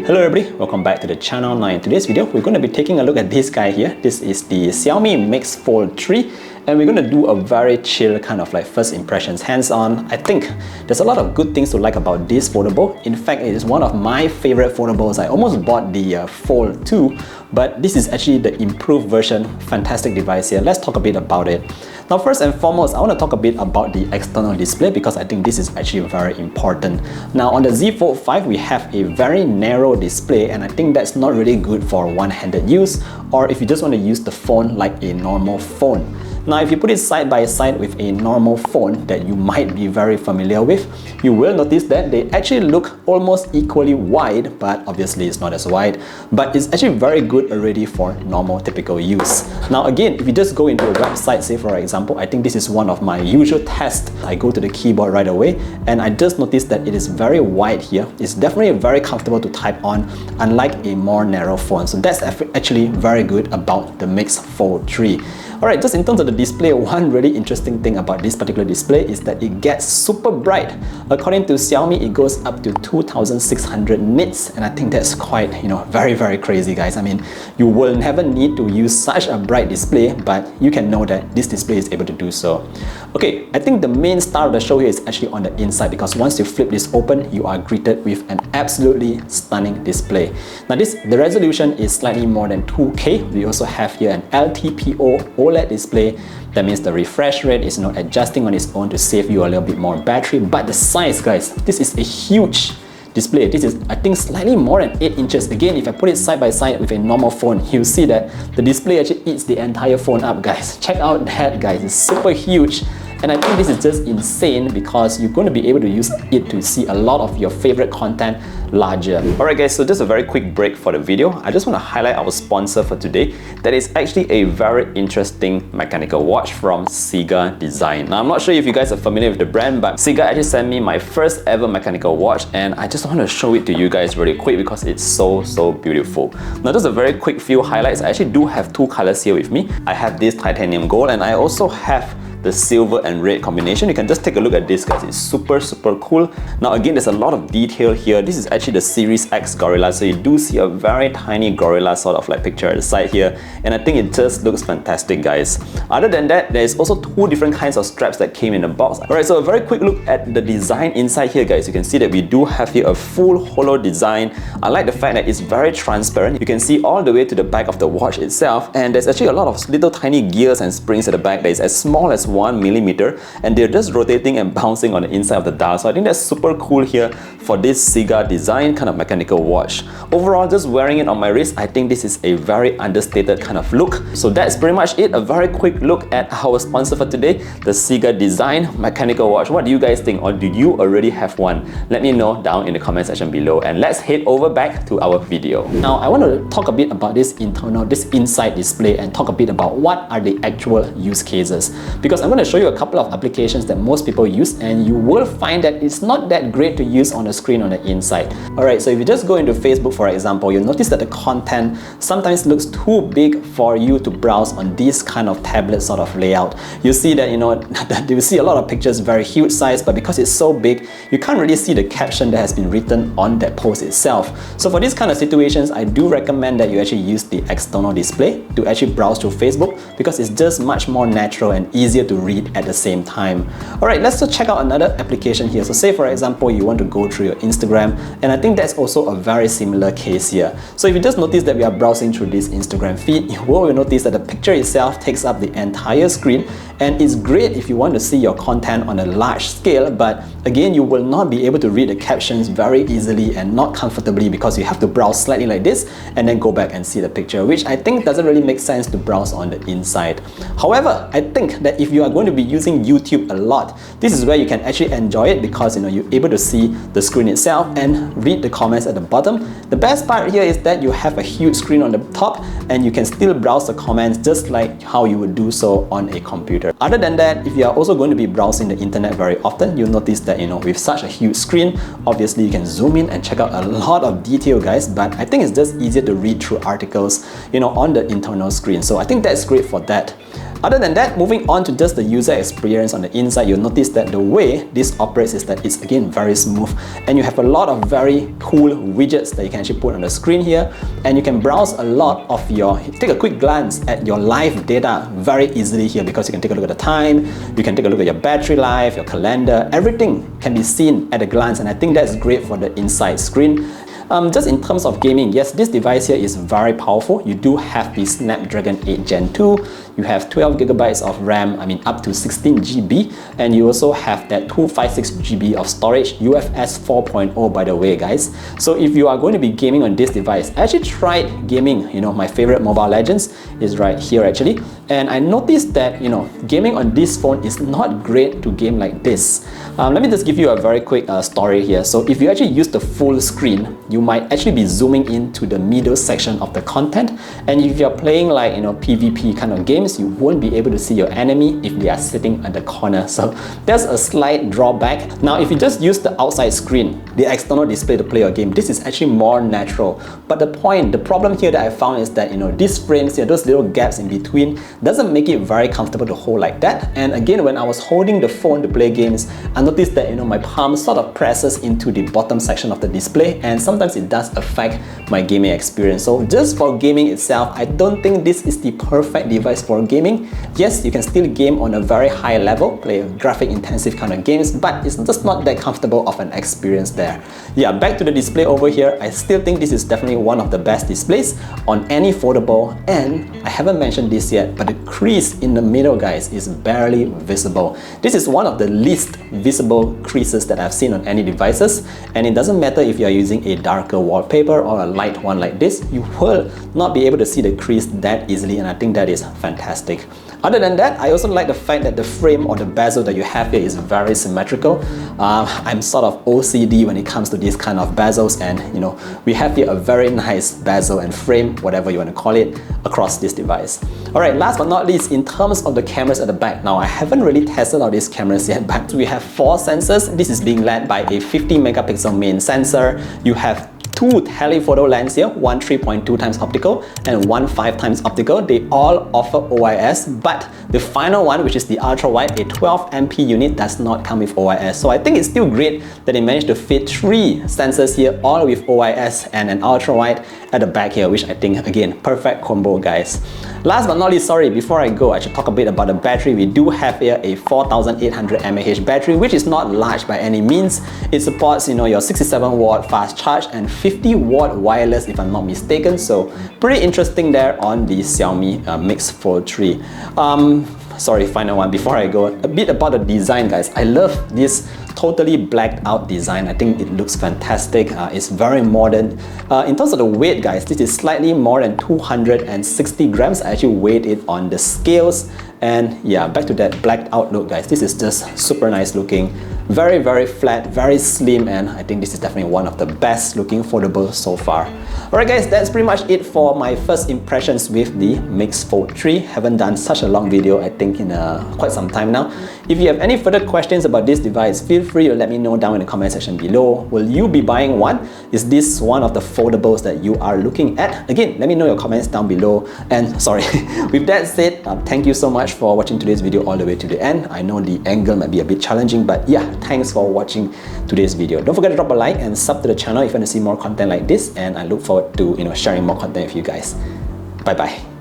Hello everybody, welcome back to the channel. Now in today's video, we're going to be taking a look at this guy here. This is the Xiaomi Mix Fold 3 and we're going to do a very chill kind of like first impressions hands-on. I think there's a lot of good things to like about this foldable. In fact, it is one of my favorite foldables. I almost bought the Fold 2, but this is actually the improved version. Fantastic device here. Let's talk a bit about it. Now first and foremost, I want to talk a bit about the external display because I think this is actually very important. Now on the Z Fold 5, we have a very narrow display and I think that's not really good for one-handed use or if you just want to use the phone like a normal phone. Now if you put it side by side with a normal phone that you might be very familiar with, you will notice that they actually look almost equally wide, but obviously it's not as wide, but it's actually very good already for normal typical use. Now again, if you just go into a website, say for example, I think this is one of my usual tests. I go to the keyboard right away and I just noticed that it is very wide here. It's definitely very comfortable to type on, unlike a more narrow phone. So that's actually very good about the Mix Fold 3. Alright, just in terms of the display, one really interesting thing about this particular display is that it gets super bright. According to Xiaomi, it goes up to 2600 nits and I think that's quite, very crazy, guys. I mean, you will never need to use such a bright display, but you can know that this display is able to do so. Okay, I think the main star of the show here is actually on the inside because once you flip this open, you are greeted with an absolutely stunning display. Now the resolution is slightly more than 2K. We also have here an LTPO OLED display. That means the refresh rate is not adjusting on its own to save you a little bit more battery. But the size, guys, this is a huge display. This is, I think, slightly more than 8 inches. Again, if I put it side by side with a normal phone, you'll see that the display actually eats the entire phone up, guys. Check out that, guys. It's super huge. And I think this is just insane because you're going to be able to use it to see a lot of your favorite content larger. Alright guys, so just a very quick break for the video. I just want to highlight our sponsor for today. That is actually a very interesting mechanical watch from CIGA Design. Now I'm not sure if you guys are familiar with the brand, but CIGA actually sent me my first ever mechanical watch and I just want to show it to you guys really quick because it's so beautiful. Now just a very quick few highlights. I actually do have two colors here with me. I have this titanium gold and I also have the silver and red combination. You can just take a look at this, guys. It's super cool. Now again, there's a lot of detail here. This is actually the Series X Gorilla, so you do see a very tiny gorilla sort of like picture at the side here, and I think it just looks fantastic, guys. Other than that, there's also two different kinds of straps that came in the box. Alright, so a very quick look at the design inside here, guys. You can see that we do have here a full hollow design. I like the fact that it's very transparent. You can see all the way to the back of the watch itself, and there's actually a lot of little tiny gears and springs at the back that is as small as 1 millimeter, and they're just rotating and bouncing on the inside of the dial. So I think that's super cool here for this CIGA Design kind of mechanical watch. Overall, just wearing it on my wrist, I think this is a very understated kind of look. So that's pretty much it. A very quick look at our sponsor for today, the CIGA Design mechanical watch. What do you guys think, or do you already have one? Let me know down in the comment section below, and let's head over back to our video. Now I want to talk a bit about this inside display and talk a bit about what are the actual use cases, because I'm going to show you a couple of applications that most people use and you will find that it's not that great to use on the screen on the inside. Alright, so if you just go into Facebook, for example, you'll notice that the content sometimes looks too big for you to browse on this kind of tablet sort of layout. You see that, you see a lot of pictures, very huge size, but because it's so big, you can't really see the caption that has been written on that post itself. So for these kind of situations, I do recommend that you actually use the external display to actually browse through Facebook because it's just much more natural and easier to read at the same time. Alright, let's just check out another application here. So say for example, you want to go through your Instagram, and I think that's also a very similar case here. So if you just notice that we are browsing through this Instagram feed, you will notice that the picture itself takes up the entire screen, and it's great if you want to see your content on a large scale, but again, you will not be able to read the captions very easily and not comfortably because you have to browse slightly like this and then go back and see the picture, which I think doesn't really make sense to browse on the inside. However, I think that if you are going to be using YouTube a lot, this is where you can actually enjoy it because you're able to see the screen itself and read the comments at the bottom. The best part here is that you have a huge screen on the top and you can still browse the comments just like how you would do so on a computer. Other than that, if you are also going to be browsing the internet very often, you'll notice that with such a huge screen, obviously you can zoom in and check out a lot of detail, guys, but I think it's just easier to read through articles on the internal screen. So I think that's great for that. Other than that, moving on to just the user experience on the inside, you'll notice that the way this operates is that it's again very smooth, and you have a lot of very cool widgets that you can actually put on the screen here, and you can browse a lot of your, take a quick glance at your live data very easily here, because you can take a look at the time, you can take a look at your battery life, your calendar, everything can be seen at a glance, and I think that's great for the inside screen. Just in terms of gaming, yes, this device here is very powerful. You do have the Snapdragon 8 Gen 2, you have 12 gigabytes of RAM, up to 16 GB, and you also have that 256 GB of storage, UFS 4.0 by the way, guys. So if you are going to be gaming on this device, I actually tried gaming, my favorite Mobile Legends is right here actually, and I noticed that, gaming on this phone is not great to game like this. Let me just give you a very quick story here. So if you actually use the full screen, you might actually be zooming into the middle section of the content, and if you're playing like PvP kind of games, you won't be able to see your enemy if they are sitting at the corner. So there's a slight drawback. Now if you just use the outside screen, the external display to play your game, this is actually more natural. But the problem here that I found is that these frames here, those little gaps in between, doesn't make it very comfortable to hold like that. And again, when I was holding the phone to play games, I noticed that my palm sort of presses into the bottom section of the display, and sometimes it does affect my gaming experience. So just for gaming itself, I don't think this is the perfect device for gaming. Yes, you can still game on a very high level, play graphic intensive kind of games, but it's just not that comfortable of an experience there. Yeah, back to the display over here, I still think this is definitely one of the best displays on any foldable, and I haven't mentioned this yet, but the crease in the middle, guys, is barely visible. This is one of the least visible creases that I've seen on any devices, and it doesn't matter if you're using a darker wallpaper or a light one like this, you will not be able to see the crease that easily, and I think that is fantastic. Other than that, I also like the fact that the frame or the bezel that you have here is very symmetrical. I'm sort of OCD when it comes to these kind of bezels, and we have here a very nice bezel and frame, whatever you want to call it, across this device. Alright, last but not least, in terms of the cameras at the back, now I haven't really tested out these cameras yet, but we have 4 sensors. This is being led by a 50 megapixel main sensor. You have 2 telephoto lens here, one 3.2 times optical and one 5 times optical. They all offer OIS, but the final one, which is the ultra wide, a 12 MP unit, does not come with OIS. So I think it's still great that they managed to fit 3 sensors here, all with OIS and an ultra wide at the back here, which I think, again, perfect combo, guys. Last but not least, sorry, before I go, I should talk a bit about the battery. We do have here a 4800 mAh battery, which is not large by any means. It supports, your 67 watt fast charge and 50 watt wireless, if I'm not mistaken. So pretty interesting there on the Xiaomi Mix Fold 3. Sorry, final one before I go. A bit about the design, guys. I love this totally blacked out design. I think it looks fantastic. It's very modern. In terms of the weight, guys, this is slightly more than 260 grams. I actually weighed it on the scales, and yeah, back to that blacked out look, guys. This is just super nice looking. Very, very flat, very slim, and I think this is definitely one of the best looking foldables so far. Alright guys, that's pretty much it for my first impressions with the Mix Fold 3. Haven't done such a long video, I think, in quite some time now. If you have any further questions about this device, feel free to let me know down in the comment section below. Will you be buying one? Is this one of the foldables that you are looking at? Again, let me know your comments down below. And sorry, with that said, thank you so much for watching today's video all the way to the end. I know the angle might be a bit challenging, but yeah, thanks for watching today's video. Don't forget to drop a like and sub to the channel if you want to see more content like this, and I look forward to sharing more content with you guys. Bye bye.